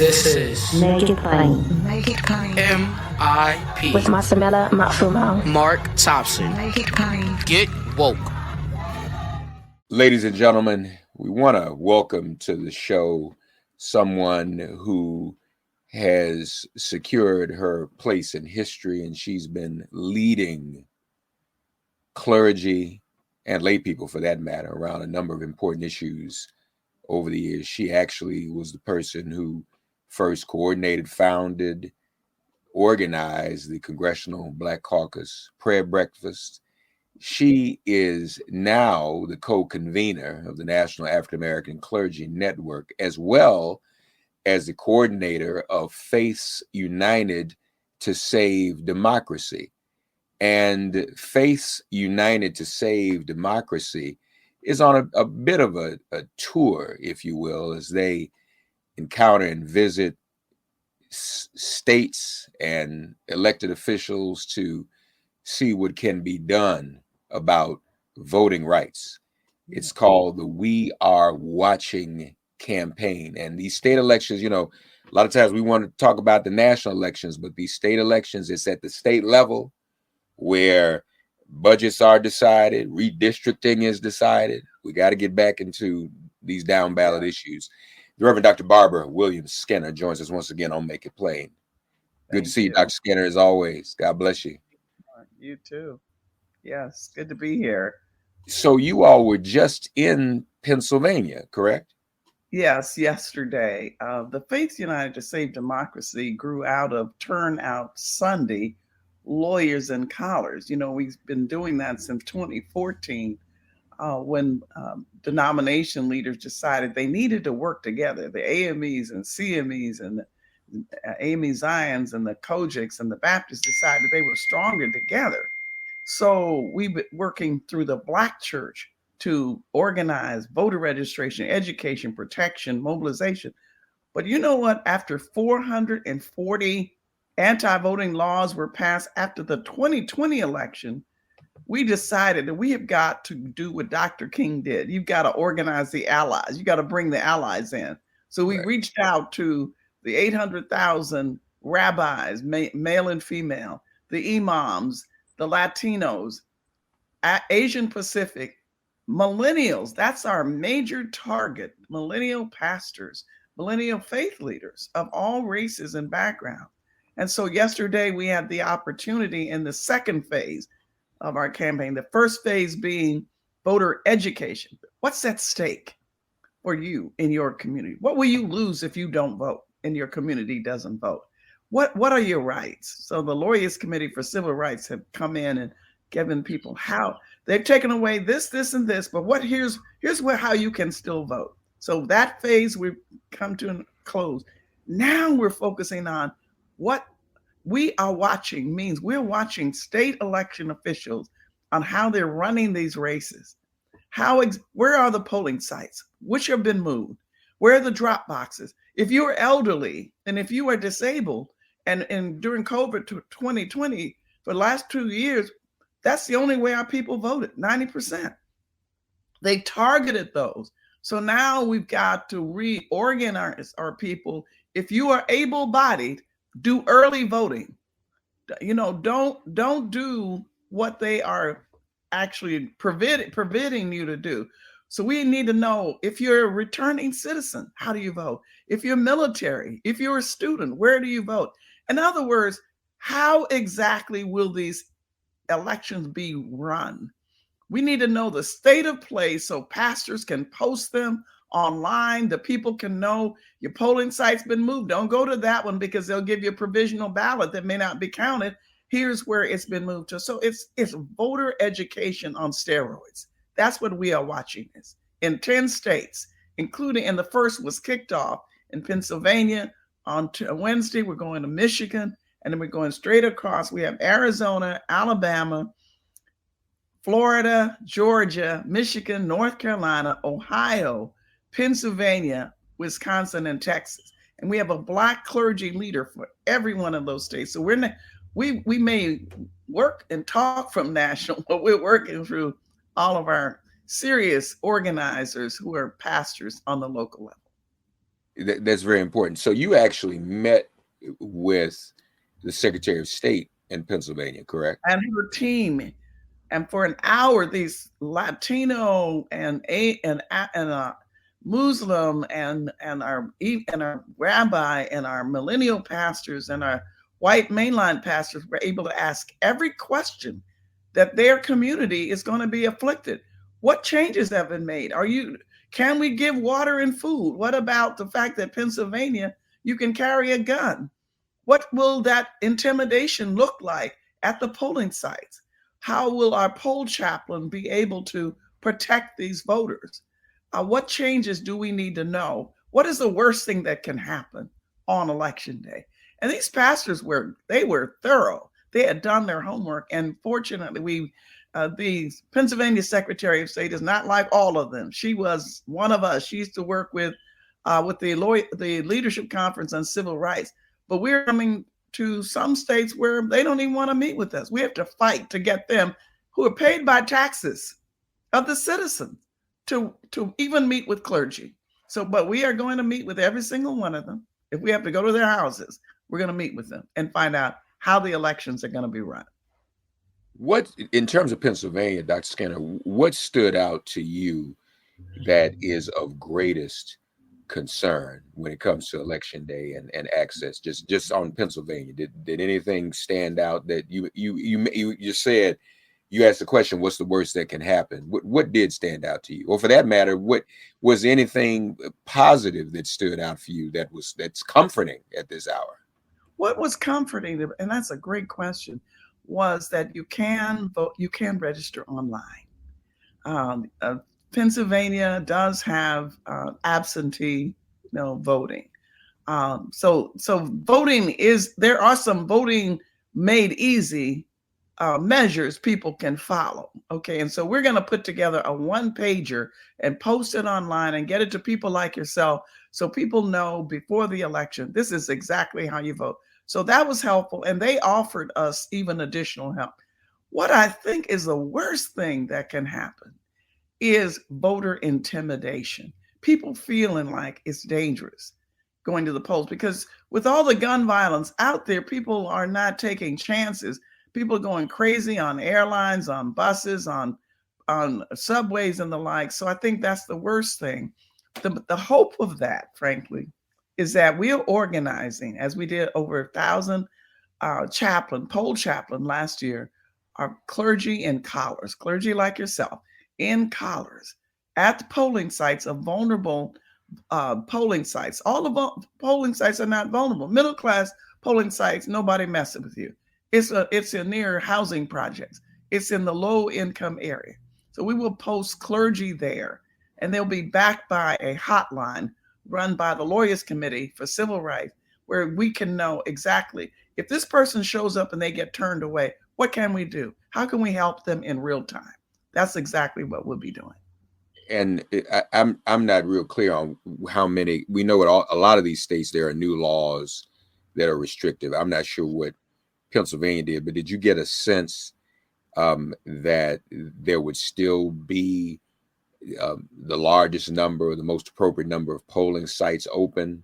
This is Make it plain. Make it plain. MIP With Masamela Matfumo. Mark Thompson. Make it plain. Get woke. Ladies and gentlemen, we want to welcome to the show someone who has secured her place in history, and she's been leading clergy and lay people, for that matter, around a number of important issues over the years. She actually was the person who first coordinated, founded, organized the Congressional Black Caucus prayer breakfast. She is now the co-convener of the National African American Clergy Network, as well as the coordinator of Faiths United to Save Democracy. And Faiths United to Save Democracy is on a bit of a tour, if you will, as they encounter and visit states and elected officials to see what can be done about voting rights. It's called the We Are Watching campaign. And these state elections, a lot of times we want to talk about the national elections, but these state elections, it's at the state level where budgets are decided, redistricting is decided. We got to get back into these down ballot issues. The Reverend Dr. Barbara Williams Skinner joins us once again on Make It Plain. Good to see you, Dr. Skinner, as always. God bless you. You too. Yes, good to be here. So you all were just in Pennsylvania, correct? Yes, yesterday. The Faith United to Save Democracy grew out of Turnout Sunday, Lawyers and Collars. We've been doing that since 2014 when denomination leaders decided they needed to work together. The AMEs and CMEs and the AME Zions and the Kojics and the Baptists decided they were stronger together. So we've been working through the Black church to organize voter registration, education, protection, mobilization. But you know what? After 440 anti-voting laws were passed after the 2020 election, we decided that we have got to do what Dr. King did. You've got to organize the allies. You got to bring the allies in. So we reached out to the 800,000 rabbis, male and female, the imams, the Latinos, Asian Pacific, millennials. That's our major target. Millennial pastors, millennial faith leaders of all races and backgrounds. And so yesterday we had the opportunity in the second phase of our campaign, the first phase being voter education. What's at stake for you in your community? What will you lose if you don't vote and your community doesn't vote? What are your rights? So the Lawyers Committee for Civil Rights have come in and given people how they've taken away this, and this, but here's how you can still vote. So that phase we've come to a close. Now we're focusing on what we are watching means. We're watching state election officials on how they're running these races. Where are the polling sites? Which have been moved? Where are the drop boxes? If you are elderly and if you are disabled, and during COVID 2020, for the last 2 years, that's the only way our people voted, 90%. They targeted those. So now we've got to reorganize our people. If you are able-bodied, do early voting. Don't do what they are actually preventing you to do. So we need to know, if you're a returning citizen, how do you vote? If you're military, if you're a student, where do you vote? In other words, how exactly will these elections be run? We need to know the state of play so pastors can post them online. The people can know your polling site's been moved. Don't go to that one because they'll give you a provisional ballot that may not be counted. Here's where it's been moved to. So it's voter education on steroids. That's what we are watching this in 10 states, including, and the first was kicked off in Pennsylvania on Wednesday. We're going to Michigan, and then we're going straight across. We have Arizona, Alabama, Florida, Georgia, Michigan, North Carolina, Ohio, Pennsylvania, Wisconsin, and Texas. And we have a Black clergy leader for every one of those states. So we may work and talk from national, but we're working through all of our serious organizers who are pastors on the local level. That's very important. So you actually met with the Secretary of State in Pennsylvania, correct? And her team. And for an hour, these Latino and Muslim and our rabbi and our millennial pastors and our white mainline pastors were able to ask every question that their community is going to be afflicted. What changes have been made? Can we give water and food? What about the fact that Pennsylvania, you can carry a gun? What will that intimidation look like at the polling sites? How will our poll chaplain be able to protect these voters? What changes do we need to know? What is the worst thing that can happen on election day? And these pastors were thorough. They had done their homework, and fortunately, the Pennsylvania Secretary of State is not like all of them. She was one of us. She used to work with the Leadership Conference on Civil Rights. But we're coming to some states where they don't even want to meet with us. We have to fight to get them, who are paid by taxes of the citizens, to even meet with clergy. So, but we are going to meet with every single one of them. If we have to go to their houses, we're going to meet with them and find out how the elections are going to be run. What, in terms of Pennsylvania, Dr. Skinner, what stood out to you that is of greatest concern when it comes to election day and access, just on Pennsylvania? Did anything stand out that you said, you asked the question, what's the worst that can happen? What did stand out to you? Or for that matter, what was anything positive that stood out for you that's comforting at this hour? What was comforting, and that's a great question, was that you can vote, you can register online. Pennsylvania does have absentee, voting. So voting there are some voting made easy measures people can follow. Okay, and so we're going to put together a one-pager and post it online and get it to people like yourself, so people know before the election this is exactly how you vote. So that was helpful, and they offered us even additional help. What I think is the worst thing that can happen is voter intimidation. People feeling like it's dangerous going to the polls, because with all the gun violence out there, people are not taking chances. People are going crazy on airlines, on buses, on subways and the like. So I think that's the worst thing. The hope of that, frankly, is that we are organizing, as we did over 1,000 poll chaplain last year, our clergy in collars, clergy like yourself, in collars, at the polling sites of vulnerable polling sites. All the polling sites are not vulnerable. Middle class polling sites, nobody messing with you. It's in near housing projects. It's in the low income area. So we will post clergy there, and they'll be backed by a hotline run by the Lawyers Committee for Civil Rights, where we can know exactly if this person shows up and they get turned away, what can we do? How can we help them in real time? That's exactly what we'll be doing. And I'm not real clear on how many. We know a lot of these states, there are new laws that are restrictive. I'm not sure what Pennsylvania did, but did you get a sense that there would still be the largest number, or the most appropriate number of polling sites open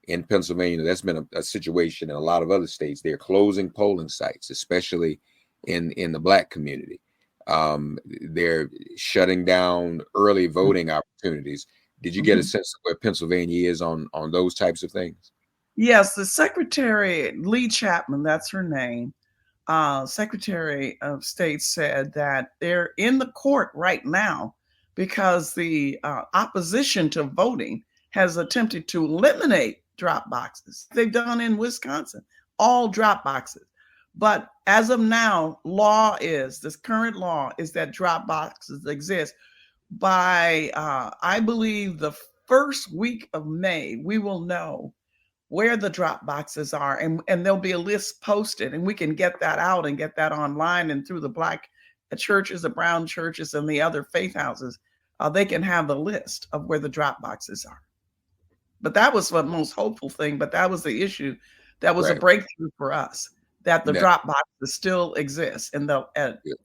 in Pennsylvania? That's been a situation in a lot of other states. They're closing polling sites, especially in the Black community. They're shutting down early voting opportunities. Did you get a sense of where Pennsylvania is on those types of things? Yes, the Secretary, Lee Chapman, that's her name, Secretary of State, said that they're in the court right now because the opposition to voting has attempted to eliminate drop boxes. They've done in Wisconsin, all drop boxes. But as of now, this current law is that drop boxes exist. By, I believe, the first week of May, we will know where the drop boxes are, and there'll be a list posted, and we can get that out and get that online, and through the Black churches, the brown churches, and the other faith houses, they can have the list of where the drop boxes are. But that was the most hopeful thing, but that was the issue. That was a breakthrough for us, that the drop boxes still exist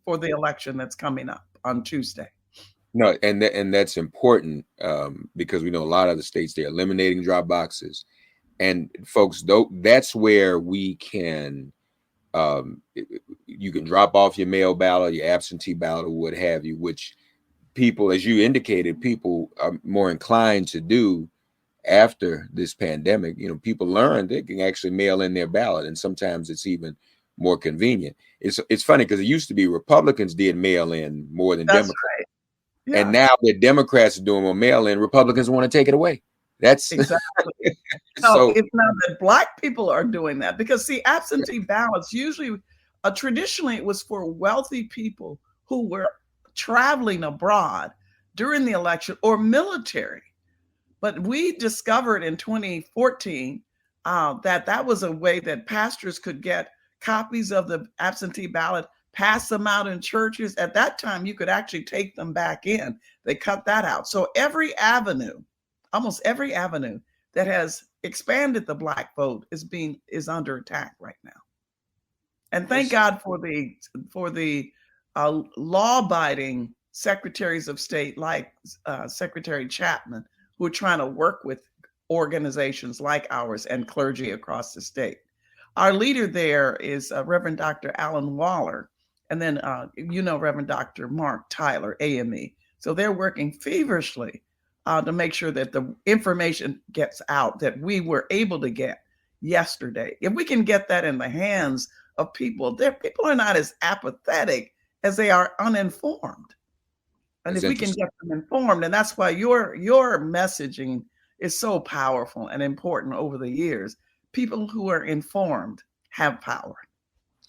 for the election that's coming up on Tuesday. No, and that's important because we know a lot of the states, they're eliminating drop boxes, and folks, though, that's where we can you can drop off your mail ballot, your absentee ballot, or what have you, which people, as you indicated, people are more inclined to do after this pandemic. People learn they can actually mail in their ballot, and sometimes it's even more convenient. It's funny because it used to be Republicans did mail in more than That's Democrats. right. And Yeah, now that Democrats are doing more mail-in, Republicans want to take it away. That's exactly. No, so it's not that Black people are doing that because, see, absentee ballots usually, traditionally, it was for wealthy people who were traveling abroad during the election or military. But we discovered in 2014 that was a way that pastors could get copies of the absentee ballot, pass them out in churches. At that time, you could actually take them back in. They cut that out. So every avenue, almost every avenue that has expanded the Black vote is under attack right now. And thank God for the law-abiding secretaries of state like Secretary Chapman, who are trying to work with organizations like ours and clergy across the state. Our leader there is Reverend Dr. Alan Waller, and then Reverend Dr. Mark Tyler, AME. So they're working feverishly to make sure that the information gets out that we were able to get yesterday. If we can get that in the hands of people, people are not as apathetic as they are uninformed. And it's if we can interesting. get them informed, and that's why your messaging is so powerful and important over the years. People who are informed have power.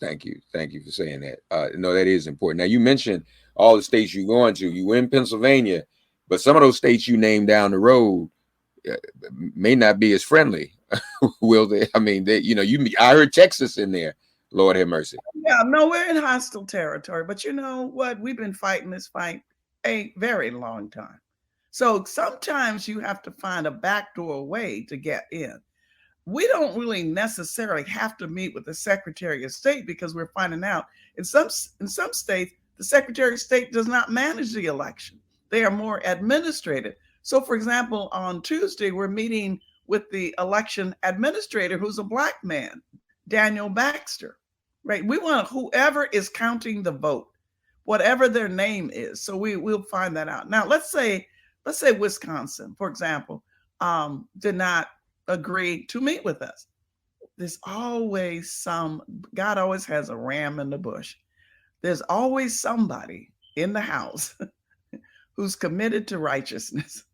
Thank you for saying that. No, that is important. Now, you mentioned all the states you're going to. You in Pennsylvania, but some of those states you named down the road may not be as friendly. Will they? I mean, I heard Texas in there. Lord have mercy. Yeah, no, we're in hostile territory, but you know what? We've been fighting this fight a very long time. So sometimes you have to find a backdoor way to get in. We don't really necessarily have to meet with the Secretary of State because we're finding out in some states, the Secretary of State does not manage the election. They are more administrative. So, for example, on Tuesday, we're meeting with the election administrator, who's a Black man, Daniel Baxter, right? We want whoever is counting the vote, whatever their name is. So we'll find that out. Now, let's say Wisconsin, for example, did not agree to meet with us. There's always God always has a ram in the bush. There's always somebody in the house who's committed to righteousness.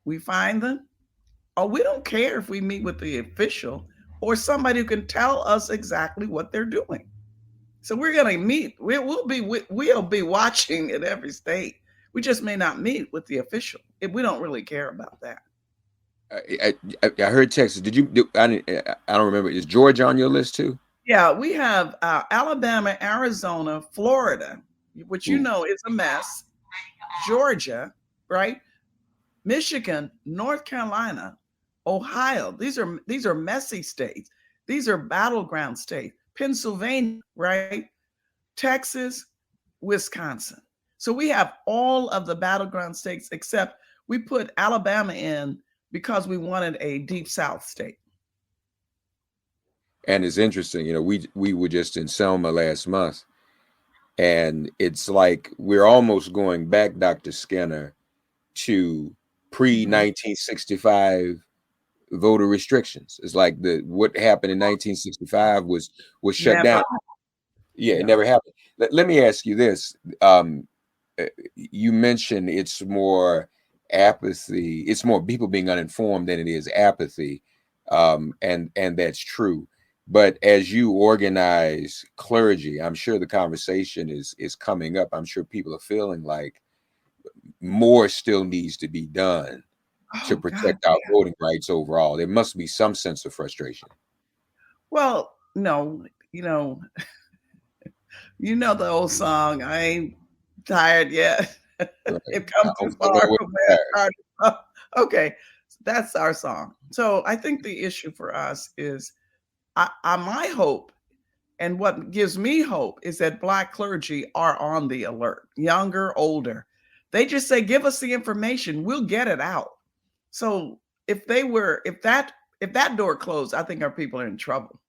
We find them, or we don't care if we meet with the official or somebody who can tell us exactly what they're doing. So we're going to meet. We'll be watching in every state. We just may not meet with the official. We don't really care about that. I heard Texas. Did you? I don't remember. Is Georgia on your list too? Yeah, we have Alabama, Arizona, Florida, which Ooh. is a mess. Georgia, right? Michigan, North Carolina, Ohio. These are messy states. These are battleground states. Pennsylvania, right? Texas, Wisconsin. So we have all of the battleground states except we put Alabama in because we wanted a deep South state. And it's interesting, we were just in Selma last month, and it's like we're almost going back, Dr. Skinner, to pre-1965 voter restrictions. It's like what happened in 1965 was shut Never. down. Yeah, it never happened. Let me ask you this. You mentioned it's more apathy. It's more people being uninformed than it is apathy. And that's true. But as you organize clergy, I'm sure the conversation is coming up. I'm sure people are feeling like more still needs to be done to protect our voting rights overall. There must be some sense of frustration. Well, no, the old song, I ain't tired yet. Right. It come too far from where it started. Okay, that's our song. So I think the issue for us is my hope, and what gives me hope, is that Black clergy are on the alert, younger, older. They just say, give us the information, we'll get it out. So if that door closed, I think our people are in trouble.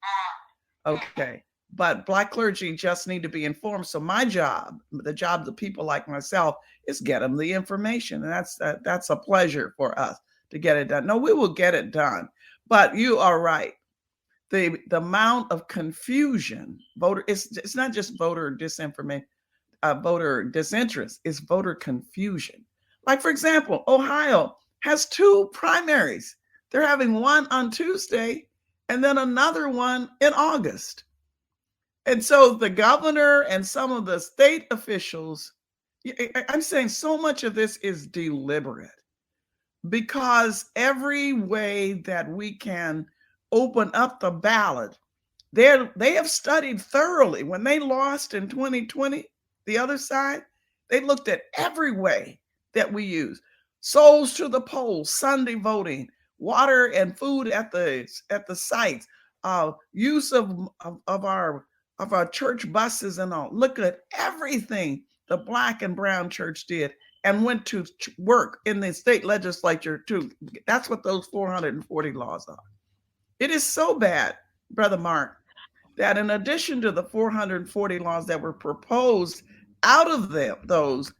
Okay. But Black clergy just need to be informed. So my job, the job of people like myself, is get them the information. And that's a pleasure for us to get it done. No, we will get it done. But you are right. The amount of confusion, it's not just voter disinformation, voter disinterest, it's voter confusion. Like, for example, Ohio has 2 primaries. They're having one on Tuesday and then another one in August. And so the governor and some of the state officials, I'm saying so much of this is deliberate, because every way that we can open up the ballot, they have studied thoroughly. When they lost in 2020, the other side, they looked at every way that we use. Souls to the polls, Sunday voting, water and food at the sites, use of our church buses and all. Look at everything the Black and brown church did, and went to work in the state legislature too. That's what those 440 laws are. It is so bad, Brother Mark, that in addition to the 440 laws that were proposed, out of those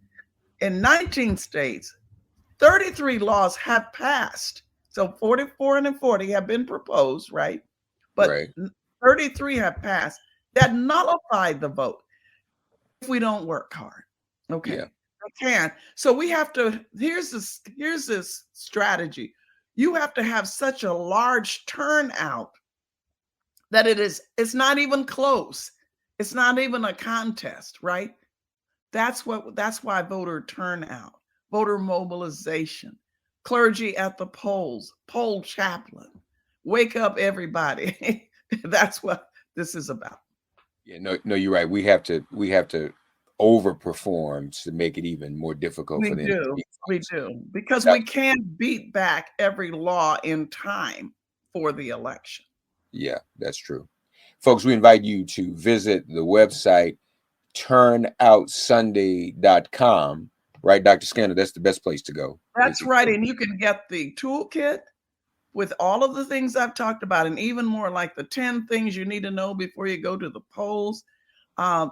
in 19 states, 33 laws have passed. So 44 and 40 have been proposed, right? But Right. 33 have passed that nullified the vote if we don't work hard. Okay. Yeah. We can. So we have to, here's this strategy. You have to have such a large turnout that it's not even close. It's not even a contest, right? That's why voter turnout, voter mobilization, clergy at the polls, poll chaplain, wake up everybody. That's what this is about. Yeah, no, you're right. We have to overperform to make it even more difficult for them. We do, because we can't beat back every law in time for the election. Yeah, that's true. Folks, we invite you to visit the website turnoutsunday.com. Right, Dr. Skinner? That's the best place to go. That's right. And you can get the toolkit with all of the things I've talked about, and even more, like the 10 things you need to know before you go to the polls.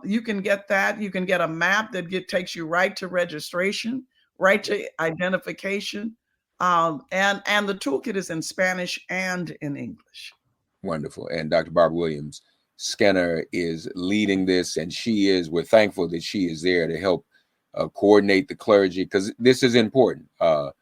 You can get that. You can get a map that takes you right to registration, right to identification. And the toolkit is in Spanish and in English. Wonderful. And Dr. Barbara Williams Skinner is leading this, and we're thankful that she is there to help coordinate the clergy, because this is important. Our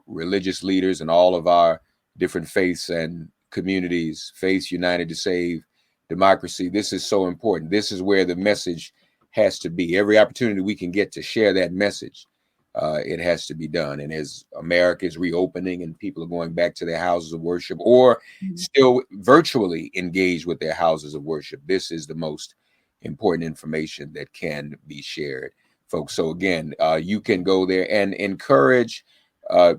religious leaders and all of our different faiths and communities, Faiths United to Save Democracy. This is so important. This is where the message has to be. Every opportunity we can get to share that message, it has to be done. And as America is reopening and people are going back to their houses of worship, or still virtually engaged with their houses of worship, this is the most important information that can be shared, folks. So again, you can go there and encourage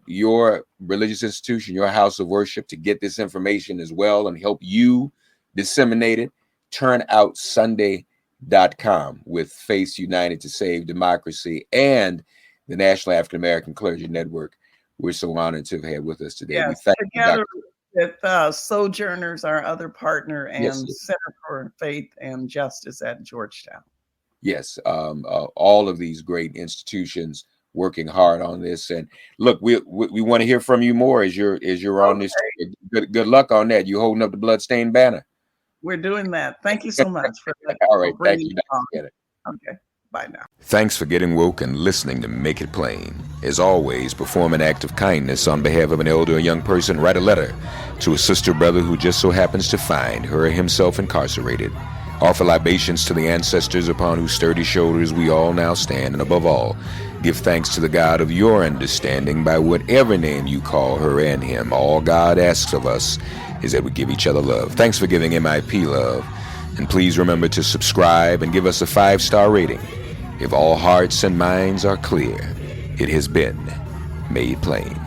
your religious institution, your house of worship, to get this information as well and help you disseminate it. Turnoutsunday.com with Faiths United to Save Democracy and the National African American Clergy Network. We're so honored to have had with us today. Yes, we thank together with Sojourners, our other partner, and Yes. Center for Faith and Justice at Georgetown. Yes, all of these great institutions working hard on this. And look, we want to hear from you more as you're on this. Good luck on that. You holding up the bloodstained banner. We're doing that. Thank you so much for that. All right, thank you. Okay, bye now. Thanks for getting woke and listening to Make It Plain. As always, perform an act of kindness on behalf of an elder or young person. Write a letter to a sister or brother who just so happens to find her or himself incarcerated. Offer libations to the ancestors upon whose sturdy shoulders we all now stand. And above all, give thanks to the God of your understanding by whatever name you call her and him. All God asks of us is that we give each other love. Thanks for giving MIP love. And please remember to subscribe and give us a 5-star rating. If all hearts and minds are clear, it has been made plain.